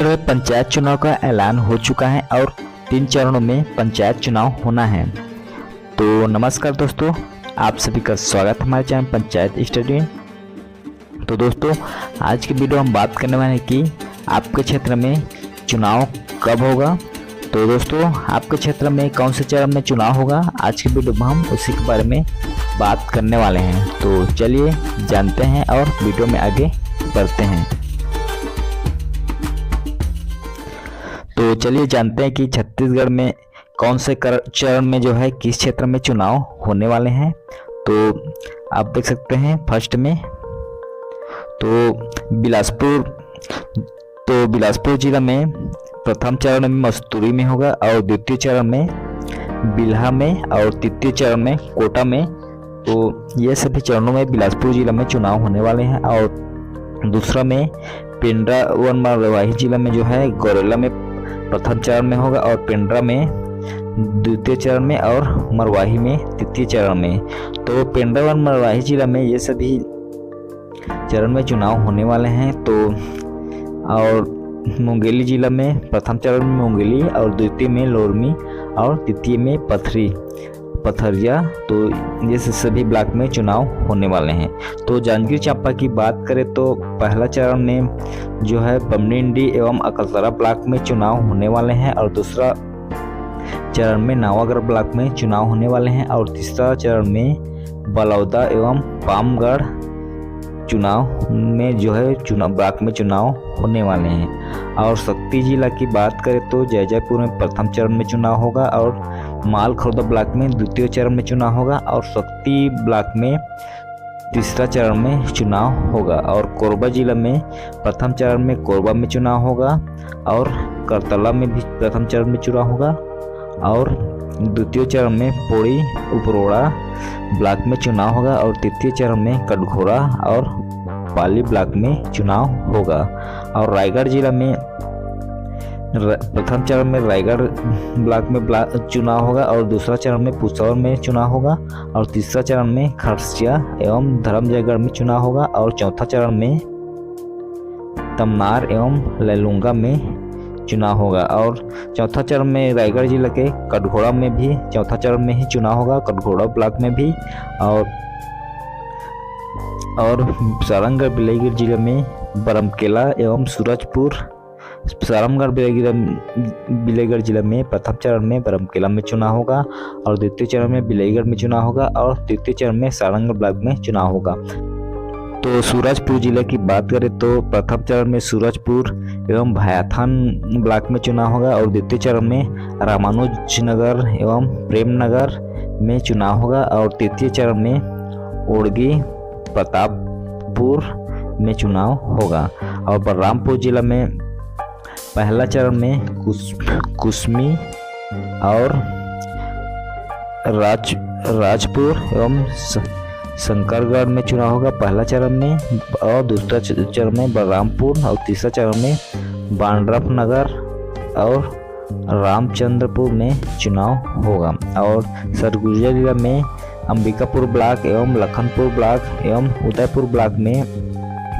पंचायत चुनाव का ऐलान हो चुका है और 3 चरणों में पंचायत चुनाव होना है। तो नमस्कार दोस्तों, आप सभी का स्वागत हमारे चैनल पंचायत स्टडी। तो दोस्तों, आज की वीडियो हम बात करने वाले हैं कि आपके क्षेत्र में चुनाव कब होगा। तो दोस्तों, आपके क्षेत्र में कौन से चरण में चुनाव होगा, आज की वीडियो में हम उसी के बारे में बात करने वाले हैं। तो चलिए जानते हैं और वीडियो में आगे बढ़ते हैं। तो चलिए जानते हैं कि छत्तीसगढ़ में कौन से चरण में जो है किस क्षेत्र में चुनाव होने वाले हैं। तो आप देख सकते हैं फर्स्ट में बिलासपुर जिला में प्रथम चरण में मस्तूरी में होगा और द्वितीय चरण में बिल्हा में और तृतीय चरण में कोटा में। तो ये सभी चरणों में बिलासपुर जिला में चुनाव होने वाले हैं। और दूसरा में पेंड्रा व मरवाही जिला में जो है गौरेला में प्रथम चरण में होगा और पेंड्रा में द्वितीय चरण में और मरवाही में तृतीय चरण में। तो पेंड्रा व मरवाही जिला में ये सभी चरण में चुनाव होने वाले हैं। तो और मुंगेली जिला में प्रथम चरण में मुंगेली और द्वितीय में लोरमी और तृतीय में पथरिया। तो ये सभी ब्लॉक में चुनाव होने वाले हैं। तो जांजगीर चांपा की बात करें तो पहला चरण में जो है बमनिंडी एवं अकलतरा ब्लॉक में चुनाव होने वाले हैं और दूसरा चरण में नावागढ़ ब्लॉक में चुनाव होने वाले हैं और तीसरा चरण में बलौदा एवं पामगढ़ चुनाव में जो है ब्लॉक में चुनाव होने वाले हैं। और शक्ति जिला की बात करें तो जैजैपुर में प्रथम चरण में चुनाव होगा और मालखुर्द ब्लॉक में द्वितीय चरण में चुनाव होगा और शक्ति ब्लॉक में तीसरा चरण में चुनाव होगा। और कोरबा जिला में प्रथम चरण में कोरबा में चुनाव होगा और करतला में भी प्रथम चरण में चुनाव होगा और द्वितीय चरण में पौड़ी उपरोड़ा ब्लॉक में चुनाव होगा और तृतीय चरण में कटघोरा और पाली ब्लॉक में चुनाव होगा। और रायगढ़ जिला में प्रथम चरण में रायगढ़ ब्लॉक में चुनाव होगा और दूसरा चरण में पुसौर में चुनाव होगा और तीसरा चरण में खरसिया एवं धर्मजयगढ़ में चुनाव होगा और चौथा चरण में तमनार एवं लैलूंगा में चुनाव होगा। और चौथा चरण में रायगढ़ जिला के कटघोरा में भी चौथा चरण में ही चुनाव होगा, कटघोरा ब्लॉक में भी। और सारंगढ़ बिलाईगढ़ जिले में बरमकेला एवं सूरजपुर सारंगढ़ बिलाईगढ़ जिले में प्रथम चरण में बरमकेला में चुनाव होगा और द्वितीय चरण में बिलाईगढ़ में चुनाव होगा और तृतीय चरण में सारंगढ़ ब्लॉक में चुनाव होगा। तो सूरजपुर जिले की बात करें तो प्रथम चरण में सूरजपुर एवं भायाथन ब्लॉक में चुनाव होगा और द्वितीय चरण में रामानुजनगर एवं प्रेमनगर में चुनाव होगा और तृतीय चरण में ओड़गी प्रतापपुर में चुनाव होगा। और बलरामपुर जिला में पहला चरण में कुसमी और राजपुर एवं शंकरगढ़ में चुनाव होगा पहला चरण में और दूसरा चरण में बलरामपुर और तीसरा चरण में बांड्रफनगर और रामचंद्रपुर में चुनाव होगा। और सरगुजा जिला में अंबिकापुर ब्लॉक एवं लखनपुर ब्लॉक एवं उदयपुर ब्लॉक में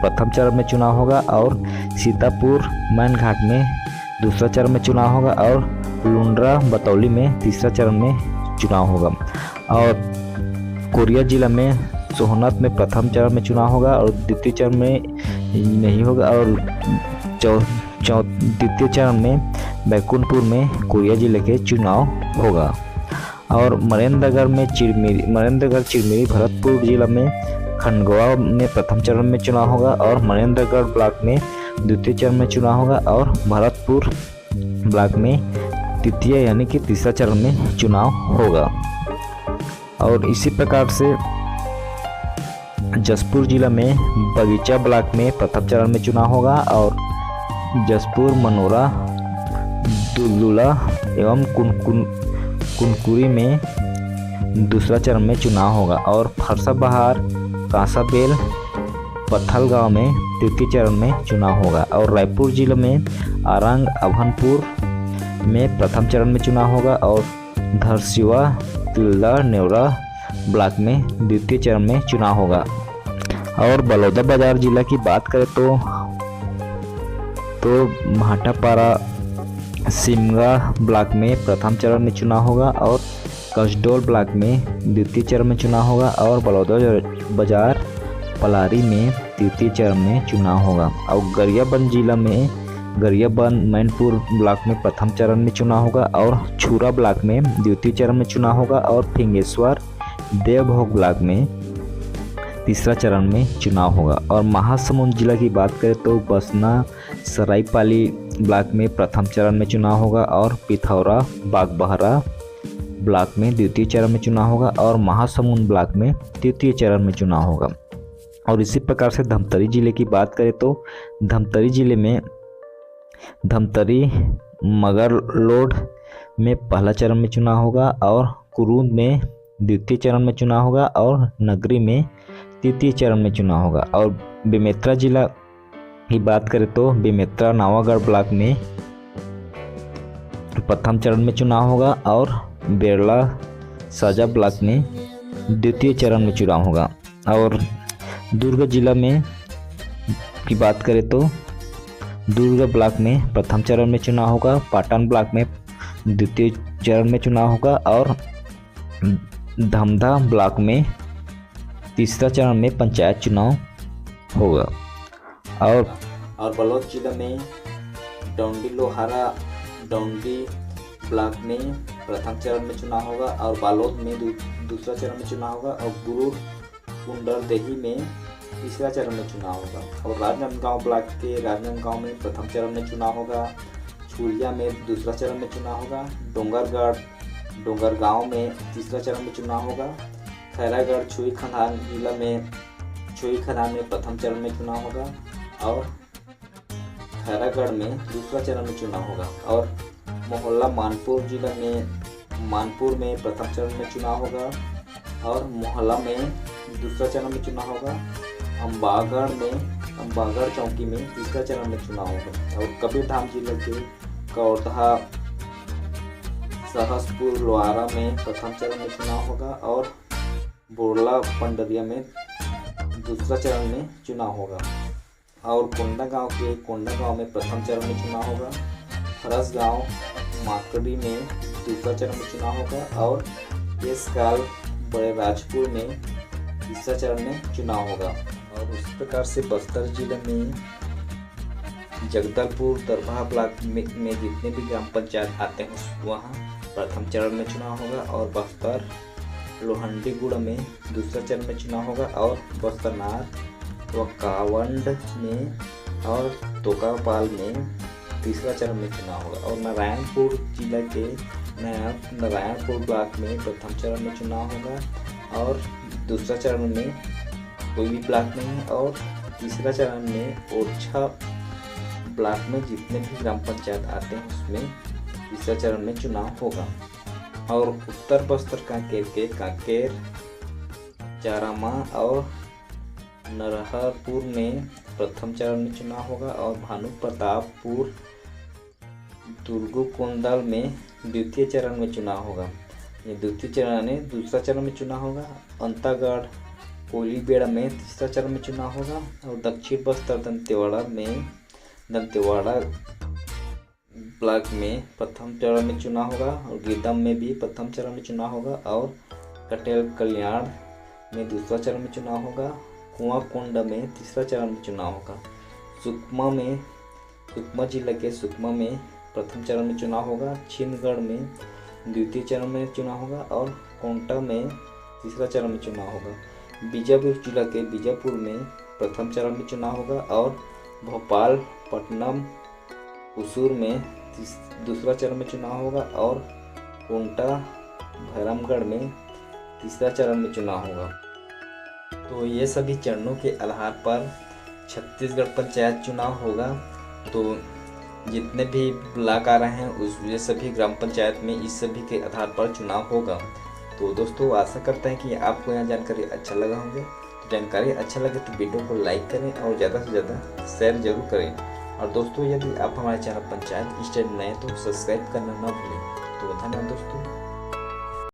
प्रथम चरण में चुनाव होगा और सीतापुर मैनघाट में दूसरा चरण में चुनाव होगा और लुंड्रा बतौली में तीसरा चरण में चुनाव होगा। और कोरिया जिला में सोहनत में प्रथम चरण में चुनाव होगा और द्वितीय चरण में नहीं होगा और तृतीय चरण में बैकुंठपुर में कोरिया जिले के चुनाव होगा। और मरेंद्रगढ़ चिरमिरी भरतपुर जिला में खंडगोवा में प्रथम चरण में चुनाव होगा और मरेंद्रगढ़ ब्लॉक में द्वितीय चरण में चुनाव होगा और भरतपुर ब्लॉक में तृतीय यानी कि तीसरा चरण में चुनाव होगा। और इसी प्रकार से जसपुर जिला में बगीचा ब्लॉक में प्रथम चरण में चुनाव होगा और जसपुर मनोरा दुलदुला एवं कुनकुरी में दूसरा चरण में चुनाव होगा। और फरसाबहार कांसाबेल पत्थलगांव में तृतीय चरण में चुनाव होगा। और रायपुर जिले में आरंग अभनपुर में प्रथम चरण में चुनाव होगा और धरसिवा तिल्दा नेवरा ब्लॉक में द्वितीय चरण में चुनाव होगा। और बलौदाबाजार जिला की बात करें तो तो भाटापारा सिमगा ब्लॉक में प्रथम चरण में चुनाव होगा और कसडोल ब्लॉक में द्वितीय चरण में चुनाव होगा और बलौदा बाजार पलारी में तृतीय चरण में चुनाव होगा और गरियाबंद जिला में गरियाबंद मैनपुर ब्लॉक में प्रथम चरण में चुनाव होगा और छुरा ब्लॉक में द्वितीय चरण में चुनाव होगा और फिंगेश्वर देवभोग ब्लॉक में तीसरा चरण में चुनाव होगा। और महासमुंद जिला की बात करें तो बसना सरायपाली ब्लॉक में प्रथम चरण में चुनाव होगा और पिथौरा बागबहरा ब्लॉक में द्वितीय चरण में चुनाव होगा और महासमुंद ब्लॉक में तृतीय चरण में चुनाव होगा। और इसी प्रकार से धमतरी जिले की बात करें तो धमतरी जिले में धमतरी मगरलोड में पहला चरण में चुनाव होगा और कुरूद में द्वितीय चरण में चुनाव होगा और नगरी में तृतीय चरण में चुनाव होगा। और बेमेतरा जिला की बात करें तो बेमेतरा नावागढ़ ब्लॉक में प्रथम चरण में चुनाव होगा और बेरला साजा ब्लॉक में द्वितीय चरण में चुनाव होगा। और दुर्ग जिला में की बात करें तो दुर्ग ब्लॉक में प्रथम चरण में चुनाव होगा, पाटन ब्लॉक में द्वितीय चरण में चुनाव होगा और धमधा ब्लॉक में तीसरा चरण में पंचायत चुनाव होगा। और बलौद जिला में डौंडी लोहारा डौंडी ब्लॉक में प्रथम चरण में चुनाव होगा और बालोद में दूसरा चरण में चुनाव होगा और गुरूर कुंडरदेही में तीसरा चरण में चुनाव होगा। और राजनांदगांव ब्लॉक के राजनांदगांव में प्रथम चरण में चुनाव होगा, छुरिया में दूसरा चरण में चुनाव होगा, डोंगरगांव में तीसरा चरण में चुनाव होगा, खैरागढ़ छुई खदान जिला में छुई खदान में प्रथम चरण में चुनाव होगा और खैरागढ़ में दूसरा चरण में चुनाव होगा। और मोहल्ला मानपुर जिला में मानपुर में प्रथम चरण में चुनाव होगा और मोहल्ला में दूसरा चरण में चुनाव होगा। अम्बागढ़ चौकी में तीसरा चरण में चुनाव होगा। और कबीरधाम जिले के कौरधा सहसपुर लोहारा में प्रथम चरण में चुनाव होगा और बोरला पंडरिया में दूसरा चरण में चुनाव होगा। और कोंडागांव में प्रथम चरण में चुनाव होगा, फरसगांव माकड़ी में दूसरा चरण में चुनाव होगा और केसकाल बड़े राजपुर में तीसरा चरण में चुनाव होगा। और उस प्रकार से बस्तर जिले में जगदलपुर दरभा ब्लॉक में जितने भी ग्राम पंचायत आते हैं वहाँ प्रथम चरण में चुनाव होगा और बस्तर लोहंडीगुड़ा में दूसरा चरण में चुनाव होगा और बस्तरनाथ व कावंड में और तोकापाल में तीसरा चरण में चुनाव होगा। और नारायणपुर जिला के नारायणपुर ब्लॉक में प्रथम चरण में चुनाव होगा और दूसरा चरण में कोई भी ब्लॉक नहीं है और तीसरा चरण में ओरछा ब्लॉक में जितने भी ग्राम पंचायत आते हैं उसमें तीसरा चरण में चुनाव होगा। और उत्तर बस्तर कांकेर के कांकेर चारामा और नरहरपुर में प्रथम चरण में चुनाव होगा और भानु प्रतापपुर दुर्गुकोंदल में द्वितीय चरण में चुनाव होगा। ये द्वितीय चरण में दूसरा चरण में चुनाव होगा। अंतागढ़ कोलीबेड़ा में तीसरा चरण में चुनाव होगा और दक्षिण बस्तर दंतेवाड़ा ब्लॉक में प्रथम चरण में चुनाव होगा और गिदम में भी प्रथम चरण में चुनाव होगा और कटेल कल्याण में दूसरा चरण में चुनाव होगा। कुआंकोंडा में तीसरा चरण में चुनाव होगा। सुकमा जिला के सुकमा में प्रथम चरण में चुनाव होगा। छिंदगढ़ में द्वितीय चरण में चुनाव होगा और कोंटा में तीसरा चरण में चुनाव होगा। बीजापुर जिला के बीजापुर में प्रथम चरण में चुनाव होगा और भोपाल पटनम हुसूर में दूसरा चरण में चुनाव होगा और कोंटा भैरमगढ़ में तीसरा चरण में चुनाव होगा। तो ये सभी चरणों के आधार पर छत्तीसगढ़ पंचायत चुनाव होगा। तो जितने भी ब्लॉक आ रहे हैं उस ये सभी ग्राम पंचायत में इस सभी के आधार पर चुनाव होगा। तो दोस्तों आशा करते हैं कि आपको यह जानकारी अच्छा लगा होंगे। तो जानकारी अच्छा लगे तो वीडियो को लाइक करें और ज़्यादा से ज़्यादा शेयर जरूर करें। और दोस्तों यदि आप हमारे चैनल पंचायत स्टडी नए तो सब्सक्राइब करना ना भूलें। तो धन्यवाद दोस्तों।